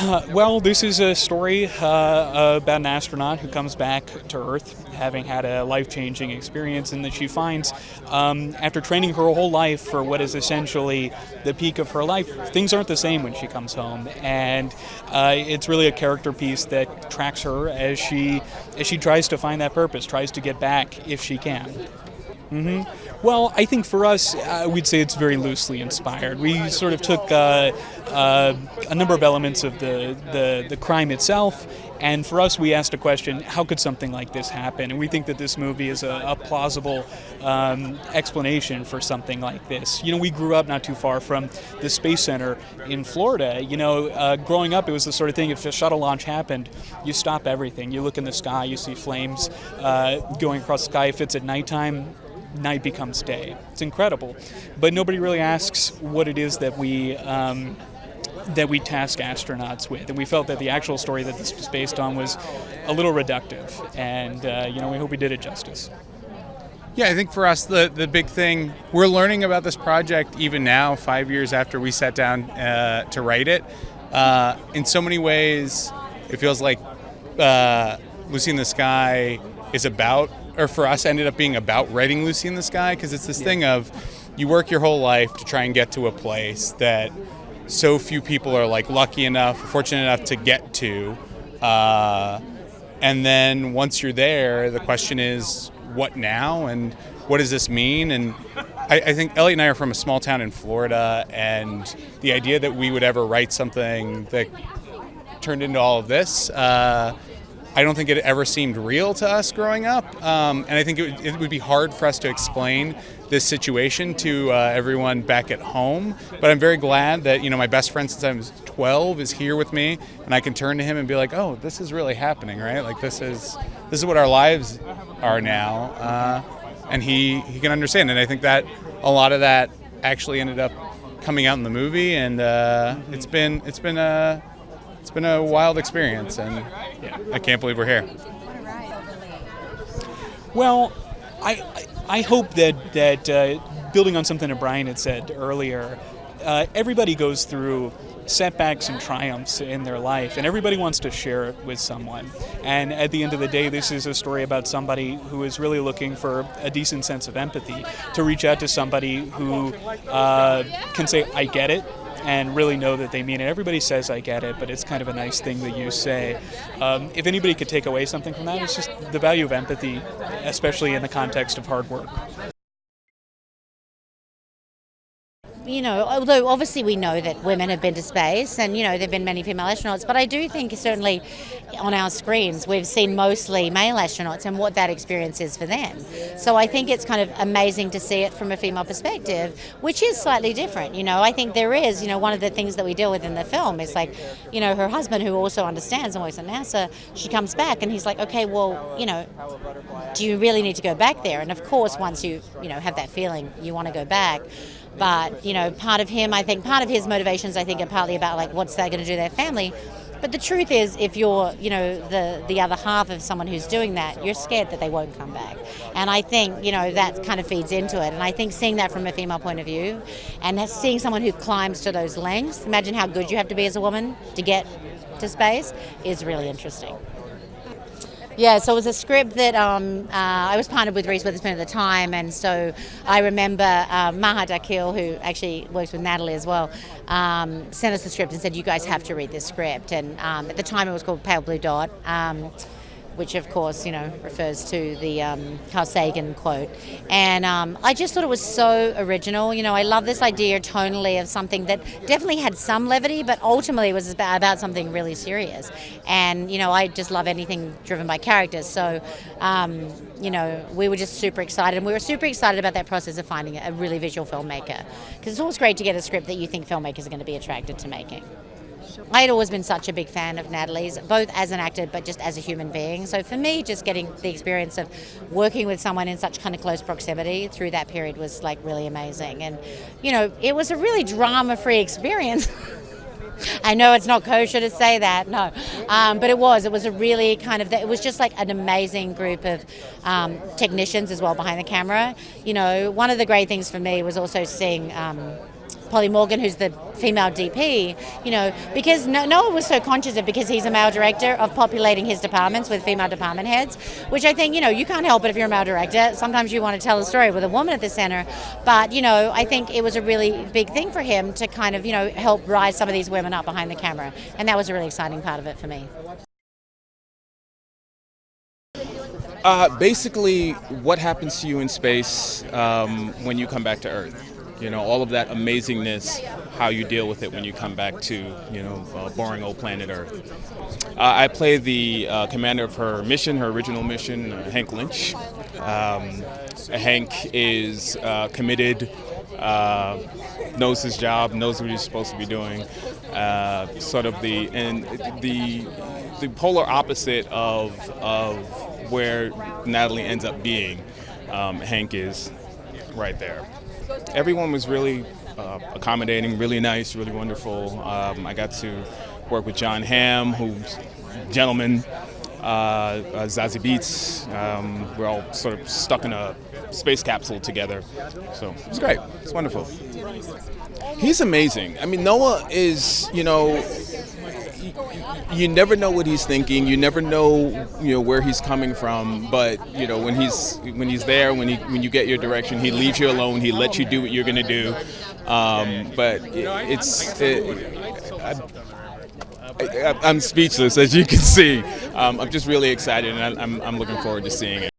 Well, this is a story about an astronaut who comes back to Earth, having had a life-changing experience, and that she finds, after training her whole life for what is essentially the peak of her life, things aren't the same when she comes home, and it's really a character piece that tracks her as she tries to find that purpose, tries to get back if she can. Well, I think for us, we'd say it's very loosely inspired. We sort of took a number of elements of the crime itself, and for us, we asked a question: how could something like this happen? And we think that this movie is a plausible explanation for something like this. You know, we grew up not too far from the Space Center in Florida. You know, growing up, it was the sort of thing, if a shuttle launch happened, you stop everything. You look in the sky, you see flames going across the sky. If it's at nighttime, night becomes day. It's incredible, but nobody really asks what it is that we task astronauts with, and we felt that the actual story that this was based on was a little reductive, and we hope we did it justice. Yeah, I think for us the big thing, we're learning about this project even now, 5 years after we sat down to write it. In so many ways, it feels like Lucy in the Sky is about, or for us ended up being about writing Lucy in the Sky, because it's this thing of you work your whole life to try and get to a place that so few people are like lucky enough, fortunate enough to get to, and then once you're there, the question is, what now, and what does this mean? And I think Elliott and I are from a small town in Florida, and the idea that we would ever write something that turned into all of this, I don't think it ever seemed real to us growing up, and I think it would be hard for us to explain this situation to everyone back at home. But I'm very glad that my best friend since I was 12 is here with me, and I can turn to him and be like, "Oh, this is really happening, right? Like this is what our lives are now," and he can understand. And I think that a lot of that actually ended up coming out in the movie, and it's been a wild experience, and I can't believe we're here. Well, I hope that building on something that Brian had said earlier, everybody goes through setbacks and triumphs in their life, and everybody wants to share it with someone. And at the end of the day, this is a story about somebody who is really looking for a decent sense of empathy, to reach out to somebody who can say, "I get it," and really know that they mean it. Everybody says "I get it," but it's kind of a nice thing that you say. If anybody could take away something from that, it's just the value of empathy, especially in the context of hard work. Although obviously we know that women have been to space, and there have been many female astronauts, but I do think certainly on our screens we've seen mostly male astronauts and what that experience is for them. So I think it's kind of amazing to see it from a female perspective, which is slightly different. I think there is, one of the things that we deal with in the film is like, her husband, who also understands and works at NASA, she comes back and he's like, okay, well, do you really need to go back there? And of course, once you have that feeling, you want to go back. But, part of his motivations, I think, are partly about, like, what's that going to do to their family. But the truth is, if you're, the other half of someone who's doing that, you're scared that they won't come back. And I think, that kind of feeds into it. And I think seeing that from a female point of view, and seeing someone who climbs to those lengths, imagine how good you have to be as a woman to get to space, is really interesting. Yeah, so it was a script that I was partnered with Reese Witherspoon at the time, and so I remember Maha Dakil, who actually works with Natalie as well, sent us the script and said, "You guys have to read this script." And at the time it was called Pale Blue Dot, which of course, refers to the Carl Sagan quote. And I just thought it was so original. I love this idea tonally of something that definitely had some levity, but ultimately was about something really serious. And, I just love anything driven by characters. So, we were just super excited. And we were super excited about that process of finding a really visual filmmaker. Because it's always great to get a script that you think filmmakers are going to be attracted to making. I had always been such a big fan of Natalie's, both as an actor but just as a human being. So for me, just getting the experience of working with someone in such kind of close proximity through that period was like really amazing. And, it was a really drama-free experience. I know it's not kosher to say that, no. But it was a really it was just like an amazing group of technicians as well behind the camera. One of the great things for me was also seeing Polly Morgan, who's the female DP, because Noah was so conscious of, because he's a male director, of populating his departments with female department heads, which I think, you can't help it if you're a male director. Sometimes you want to tell a story with a woman at the center, but, I think it was a really big thing for him to kind of, help rise some of these women up behind the camera, and that was a really exciting part of it for me. Basically, what happens to you in space when you come back to Earth? All of that amazingness, how you deal with it when you come back to, boring old planet Earth. I play the commander of her mission, her original mission, Hank Lynch. Hank is committed, knows his job, knows what he's supposed to be doing. Sort of the polar opposite of where Natalie ends up being. Hank is right there. Everyone was really accommodating, really nice, really wonderful. I got to work with John Hamm, who's a gentleman, Zazie Beetz. We're all sort of stuck in a space capsule together. So it was great. It's wonderful. He's amazing. I mean, Noah is, you never know what he's thinking. You never know, where he's coming from. But when he's there, when you get your direction, he leaves you alone. He lets you do what you're going to do. I'm speechless, as you can see. I'm just really excited, and I'm looking forward to seeing it.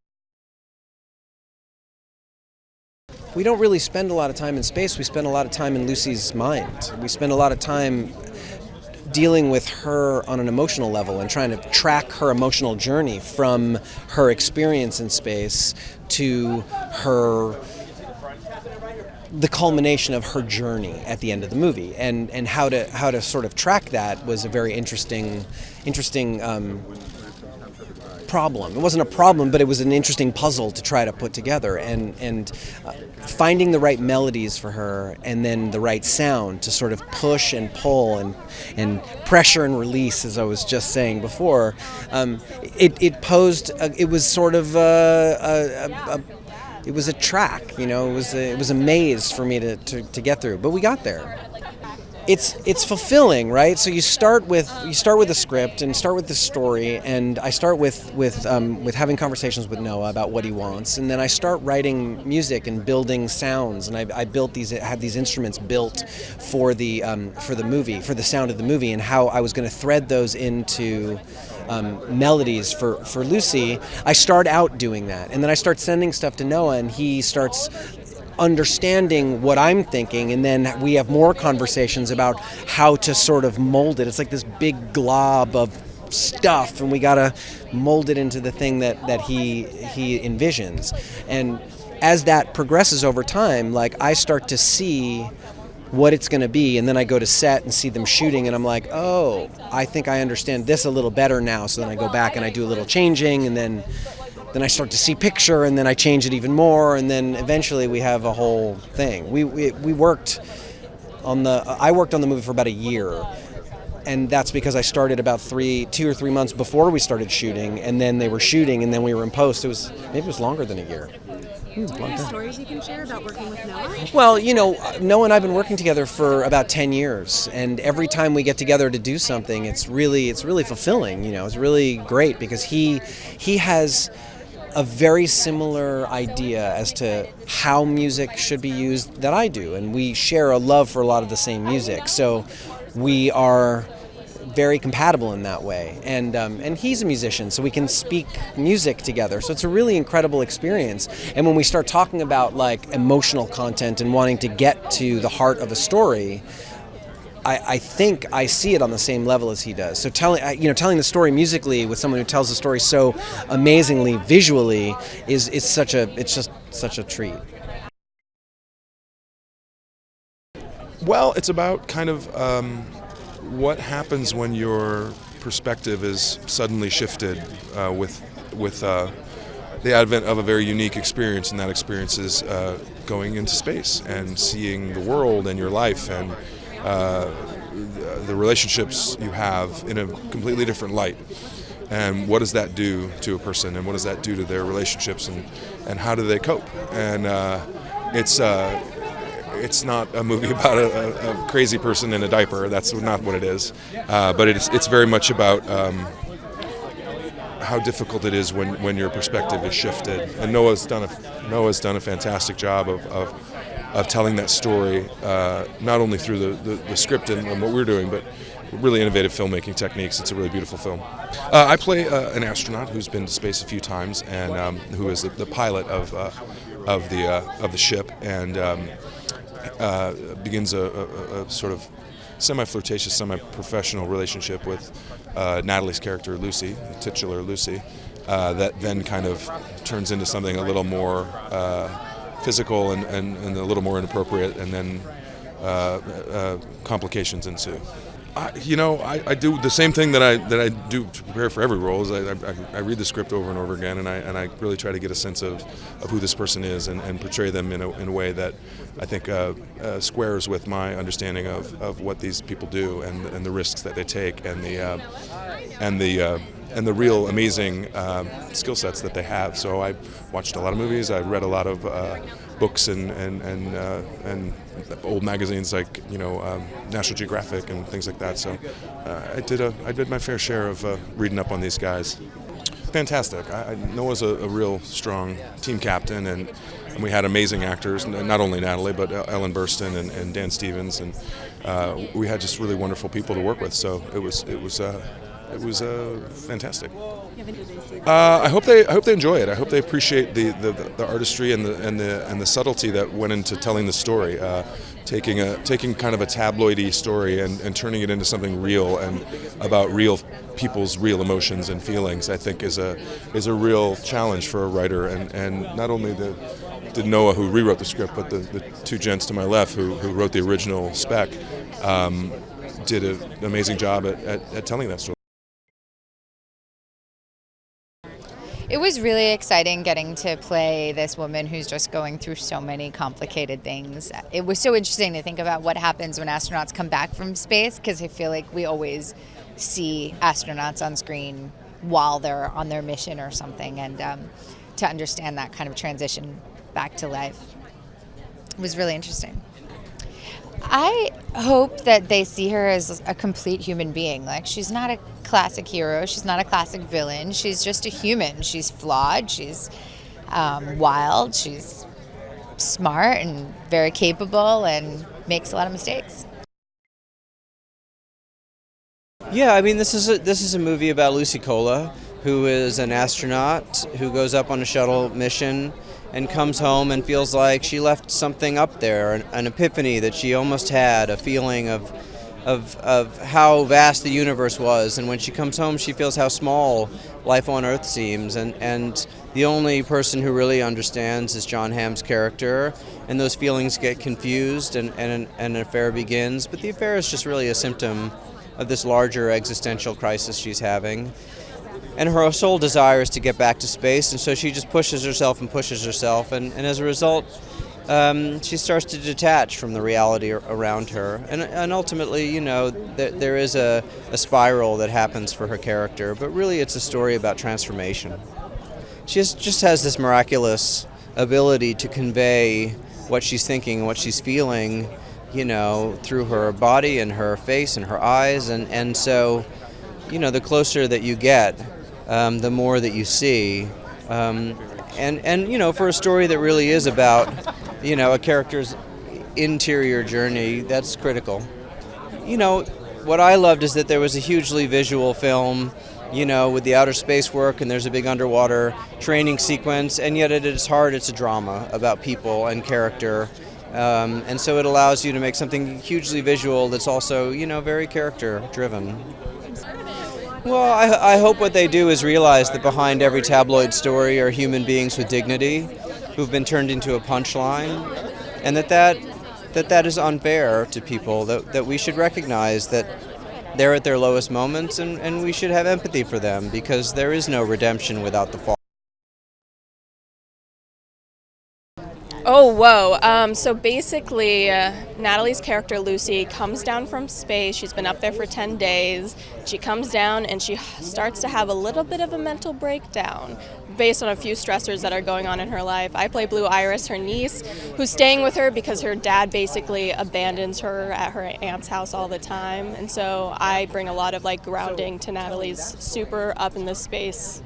We don't really spend a lot of time in space. We spend a lot of time in Lucy's mind. We spend a lot of time dealing with her on an emotional level and trying to track her emotional journey from her experience in space to the culmination of her journey at the end of the movie, and how to sort of track that was a very interesting problem. It wasn't a problem, but it was an interesting puzzle to try to put together, and finding the right melodies for her, and then the right sound to sort of push and pull and pressure and release, as I was just saying before. It was sort of it was a track, it was a maze for me to get through, but we got there. It's fulfilling, right? So you start with a script and start with the story, and I start with having conversations with Noah about what he wants, and then I start writing music and building sounds, and I had these instruments built for the movie, for the sound of the movie, and how I was going to thread those into melodies for Lucy. I start out doing that, and then I start sending stuff to Noah, and he starts understanding what I'm thinking, and then we have more conversations about how to sort of mold it. It's like this big glob of stuff, and we gotta mold it into the thing that he envisions. And as that progresses over time, like, I start to see what it's going to be, and then I go to set and see them shooting, and I'm like, oh, I think I understand this a little better now. So then I go back and I do a little changing, and then I start to see picture, and then I change it even more, and then eventually we have a whole thing. I worked on the movie for about a year, and that's because I started about 2 or 3 months before we started shooting, and then they were shooting, and then we were in post. Maybe it was longer than a year. Any stories you can share about working with Noah? Well, Noah and I have been working together for about 10 years, and every time we get together to do something, it's really fulfilling. It's really great because he has a very similar idea as to how music should be used that I do, and we share a love for a lot of the same music, so we are very compatible in that way, and he's a musician, so we can speak music together, so it's a really incredible experience. And when we start talking about like emotional content and wanting to get to the heart of a story, I think I see it on the same level as he does. So telling the story musically with someone who tells the story so amazingly visually is just such a treat. Well, it's about kind of what happens when your perspective is suddenly shifted with the advent of a very unique experience, and that experience is going into space and seeing the world and your life and the relationships you have in a completely different light. And what does that do to a person, and what does that do to their relationships, and how do they cope? And it's not a movie about a crazy person in a diaper. That's not what it is. But it's very much about how difficult it is when your perspective is shifted. And Noah's done a fantastic job of telling that story, not only through the script and what we're doing, but really innovative filmmaking techniques. It's a really beautiful film. I play an astronaut who's been to space a few times and who is the pilot of the ship, and begins a sort of semi-flirtatious, semi-professional relationship with Natalie's character Lucy, the titular Lucy, that then kind of turns into something a little more physical and a little more inappropriate, and then complications ensue. I do the same thing that I do to prepare for every role. Is I read the script over and over again, and I really try to get a sense of who this person is and portray them in a way that I think squares with my understanding of what these people do and the risks that they take and the real amazing skill sets that they have. So I watched a lot of movies. I read a lot of books and old magazines like National Geographic and things like that. So I did my fair share of reading up on these guys. Fantastic. Noah's a real strong team captain, and we had amazing actors. Not only Natalie, but Ellen Burstyn and Dan Stevens, and we had just really wonderful people to work with. So it was fantastic. I hope they enjoy it. I hope they appreciate the artistry and the subtlety that went into telling the story. Taking kind of a tabloidy story and turning it into something real and about real people's real emotions and feelings, I think is a real challenge for a writer. And not only did Noah, who rewrote the script, but the two gents to my left who wrote the original spec did an amazing job at telling that story. It was really exciting getting to play this woman who's just going through so many complicated things. It was so interesting to think about what happens when astronauts come back from space, because I feel like we always see astronauts on screen while they're on their mission or something, and to understand that kind of transition back to life was really interesting. I hope that they see her as a complete human being. Like, she's not a classic hero. She's not a classic villain. She's just a human. She's flawed. She's wild. She's smart and very capable and makes a lot of mistakes. Yeah, I mean, this is a movie about Lucy Cola, who is an astronaut who goes up on a shuttle mission and comes home and feels like she left something up there, an epiphany that she almost had, a feeling of how vast the universe was. And when she comes home, she feels how small life on Earth seems. And the only person who really understands is John Hamm's character. And those feelings get confused, and an affair begins. But the affair is just really a symptom of this larger existential crisis she's having. And her sole desire is to get back to space, and so she just pushes herself, and as a result, she starts to detach from the reality around her. And ultimately, there is a spiral that happens for her character, but really it's a story about transformation. She just has this miraculous ability to convey what she's thinking and what she's feeling, through her body and her face and her eyes, and so, the closer that you get, the more that you see, and for a story that really is about a character's interior journey, that's critical. What I loved is that there was a hugely visual film, with the outer space work, and there's a big underwater training sequence, and yet at its heart it's a drama about people and character, and so it allows you to make something hugely visual that's also very character driven. Well, I hope what they do is realize that behind every tabloid story are human beings with dignity who've been turned into a punchline, and that is unfair to people, that we should recognize that they're at their lowest moments, and we should have empathy for them, because there is no redemption without the fall. Oh, whoa. So basically, Natalie's character, Lucy, comes down from space. She's been up there for 10 days. She comes down and she starts to have a little bit of a mental breakdown based on a few stressors that are going on in her life. I play Blue Iris, her niece, who's staying with her because her dad basically abandons her at her aunt's house all the time. And so I bring a lot of like grounding to Natalie's super up in the space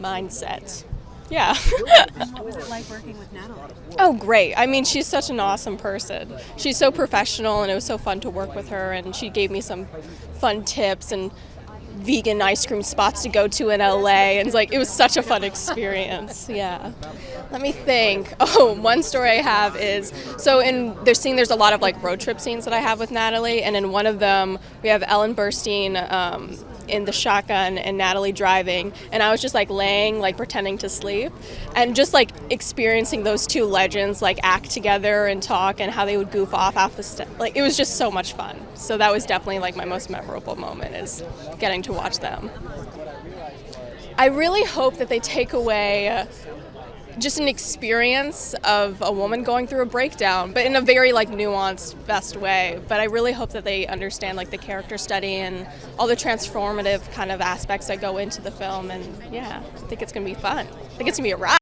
mindset. Yeah. What was it like working with Natalie? Oh, great. I mean, she's such an awesome person. She's so professional, and it was so fun to work with her, and she gave me some fun tips and vegan ice cream spots to go to in LA, and it was such a fun experience. Yeah. Let me think. Oh, one story I have is, so there's a lot of like road trip scenes that I have with Natalie, and in one of them we have Ellen Burstyn in the shotgun and Natalie driving, and I was just like laying, like pretending to sleep, and just like experiencing those two legends like act together and talk, and how they would goof off the like it was just so much fun. So that was definitely like my most memorable moment, is getting to watch them. I really hope that they take away just an experience of a woman going through a breakdown, but in a very like nuanced, best way. But I really hope that they understand like the character study and all the transformative kind of aspects that go into the film. And yeah, I think it's gonna be fun. I think it's gonna be a ride.